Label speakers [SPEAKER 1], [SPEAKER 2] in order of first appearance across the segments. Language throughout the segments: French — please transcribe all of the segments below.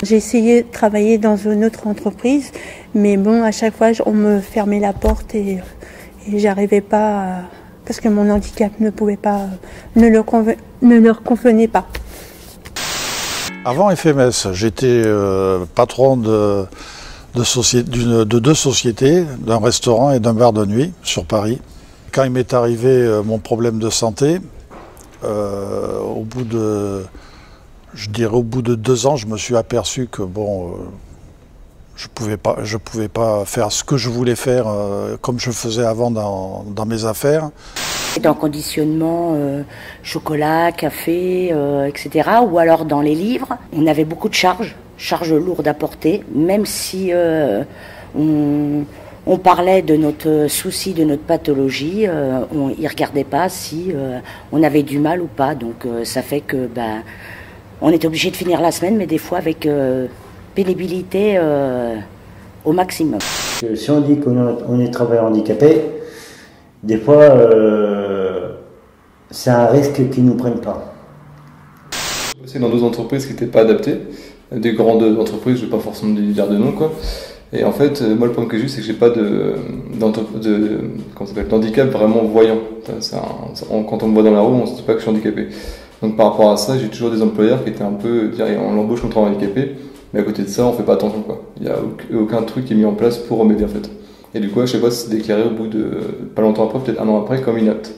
[SPEAKER 1] J'ai essayé de travailler dans une autre entreprise, mais bon, à chaque fois, on me fermait la porte et j'arrivais pas, parce que mon handicap ne leur convenait pas.
[SPEAKER 2] Avant FMS, j'étais patron de deux sociétés, d'un restaurant et d'un bar de nuit sur Paris. Quand il m'est arrivé mon problème de santé, au bout de 2 ans, je me suis aperçu que bon, je pouvais pas faire ce que je voulais faire comme je faisais avant dans mes affaires.
[SPEAKER 3] Dans conditionnement, chocolat, café, etc. Ou alors dans les livres, on avait beaucoup de charges lourdes à porter, même si on parlait de notre souci, de notre pathologie, ils ne regardaient pas si on avait du mal ou pas. Donc ça fait que on était obligé de finir la semaine, mais des fois avec pénibilité au maximum.
[SPEAKER 4] Si on dit qu'on est travailleur handicapé, des fois c'est un risque qu'ils ne nous prennent pas.
[SPEAKER 5] C'est dans 2 entreprises qui n'étaient pas adaptées, des grandes entreprises, je ne vais pas forcément dire de nom, quoi. Et en fait, moi le problème que j'ai eu, c'est que j'ai pas d'handicap vraiment voyant. Quand on me voit dans la rue, on ne se dit pas que je suis handicapé. Donc par rapport à ça, j'ai toujours des employeurs qui étaient un peu, on l'embauche comme travailleur handicapé, mais à côté de ça, on fait pas attention, quoi. Il n'y a aucun truc qui est mis en place pour remédier en fait. Et du coup, je sais pas si c'est déclaré au bout de pas longtemps après, peut-être 1 an après, comme inapte.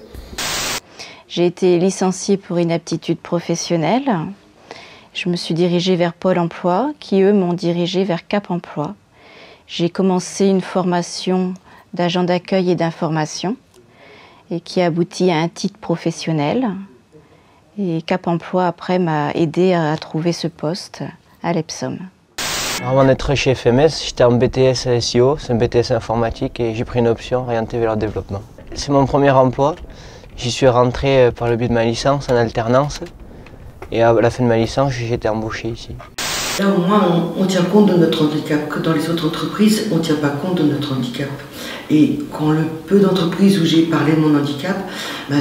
[SPEAKER 6] J'ai été licenciée pour inaptitude professionnelle. Je me suis dirigée vers Pôle emploi, qui eux m'ont dirigée vers Cap emploi. J'ai commencé une formation d'agent d'accueil et d'information et qui a abouti à un titre professionnel. Et Cap emploi après m'a aidé à trouver ce poste à l'Epsom.
[SPEAKER 7] Avant d'être chez FMS, j'étais en BTS SEO, c'est un BTS informatique et j'ai pris une option orientée vers le développement. C'est mon premier emploi. J'y suis rentré par le biais de ma licence en alternance et à la fin de ma licence, j'ai été embauché ici.
[SPEAKER 8] Là au moins on tient compte de notre handicap, que dans les autres entreprises on ne tient pas compte de notre handicap. Et quand le peu d'entreprises où j'ai parlé de mon handicap,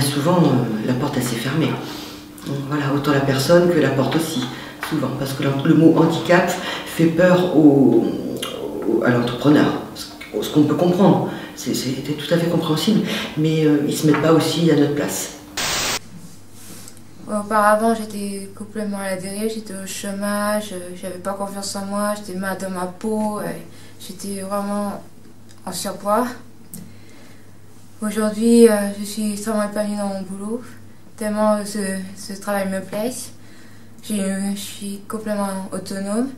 [SPEAKER 8] souvent la porte s'est fermée. Donc, voilà, autant la personne que la porte aussi, souvent, parce que le mot handicap fait peur à l'entrepreneur, ce qu'on peut comprendre, c'était tout à fait compréhensible, mais ils ne se mettent pas aussi à notre place.
[SPEAKER 9] Auparavant, j'étais complètement à la dérive, j'étais au chômage, j'avais pas confiance en moi, j'étais mal dans ma peau, j'étais vraiment en surpoids. Aujourd'hui, je suis extrêmement épanouie dans mon boulot, tellement ce travail me plaît. Je suis complètement autonome,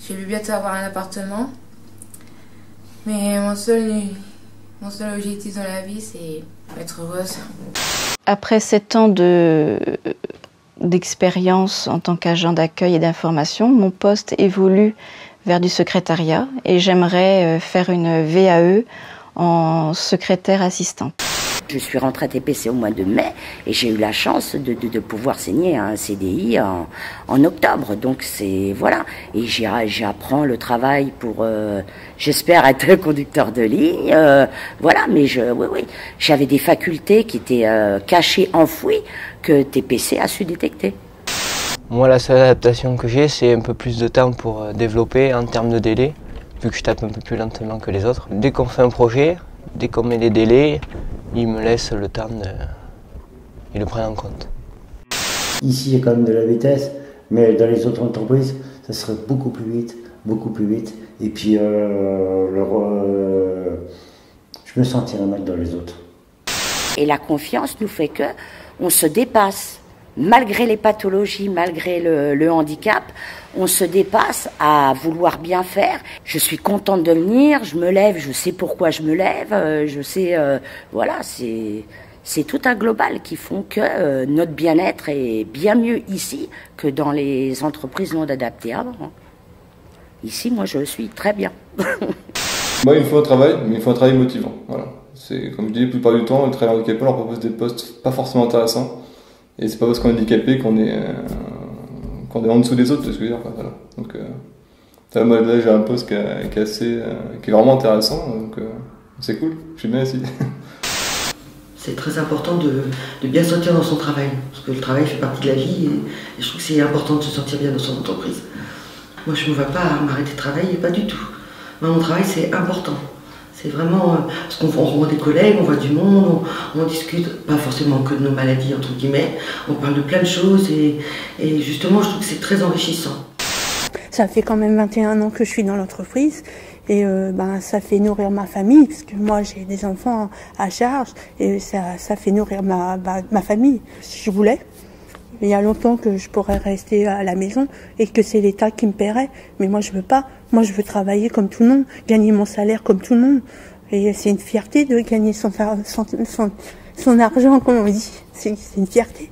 [SPEAKER 9] je vais bientôt avoir un appartement, mais mon seul objectif dans la vie, c'est être heureuse.
[SPEAKER 6] Après 7 ans d'expérience en tant qu'agent d'accueil et d'information, mon poste évolue vers du secrétariat et j'aimerais faire une VAE en secrétaire assistante.
[SPEAKER 3] Je suis rentrée à TPC au mois de mai et j'ai eu la chance de pouvoir signer un CDI en octobre. Donc c'est voilà. Et j'apprends le travail pour, j'espère être conducteur de ligne. Voilà, mais oui, j'avais des facultés qui étaient cachées, enfouies, que TPC a su détecter.
[SPEAKER 7] Moi, la seule adaptation que j'ai, c'est un peu plus de temps pour développer en termes de délai, vu que je tape un peu plus lentement que les autres. Dès qu'on fait un projet, dès qu'on met des délais, ils me laissent le temps ils le prennent en compte.
[SPEAKER 4] Ici, il y a quand même de la vitesse, mais dans les autres entreprises, ça serait beaucoup plus vite, beaucoup plus vite. Et puis, je me sentirais mal dans les autres.
[SPEAKER 3] Et la confiance nous fait que on se dépasse. Malgré les pathologies, malgré le handicap, on se dépasse à vouloir bien faire. Je suis contente de venir, je me lève, je sais pourquoi je me lève, je sais, voilà, c'est tout un global qui font que notre bien-être est bien mieux ici que dans les entreprises non adaptées avant. Ici, moi, je suis très bien.
[SPEAKER 5] Moi, il me faut un travail, mais il faut un travail motivant. Voilà. C'est, comme je dis, la plupart du temps, les travailleurs handicapés, on leur propose des postes pas forcément intéressants. Et c'est pas parce qu'on est handicapé qu'on est en dessous des autres, c'est ce que je veux dire. Quoi, voilà. Donc, moi, là, j'ai un poste qui est vraiment intéressant, donc c'est cool, je suis bien ici.
[SPEAKER 8] C'est très important de bien se sentir dans son travail, parce que le travail fait partie de la vie, et je trouve que c'est important de se sentir bien dans son entreprise. Moi, je ne me vois pas m'arrêter de travailler, pas du tout. Moi, mon travail, c'est important. C'est vraiment, parce qu'on rencontre des collègues, on voit du monde, on discute, pas forcément que de nos maladies, entre guillemets, on parle de plein de choses et justement, je trouve que c'est très enrichissant.
[SPEAKER 1] Ça fait quand même 21 ans que je suis dans l'entreprise et ça fait nourrir ma famille, parce que moi j'ai des enfants à charge et ça fait nourrir ma famille. Si je voulais, il y a longtemps que je pourrais rester à la maison et que c'est l'État qui me paierait, mais moi je veux pas. Moi je veux travailler comme tout le monde, gagner mon salaire comme tout le monde. Et c'est une fierté de gagner son argent, comme on dit. C'est une fierté.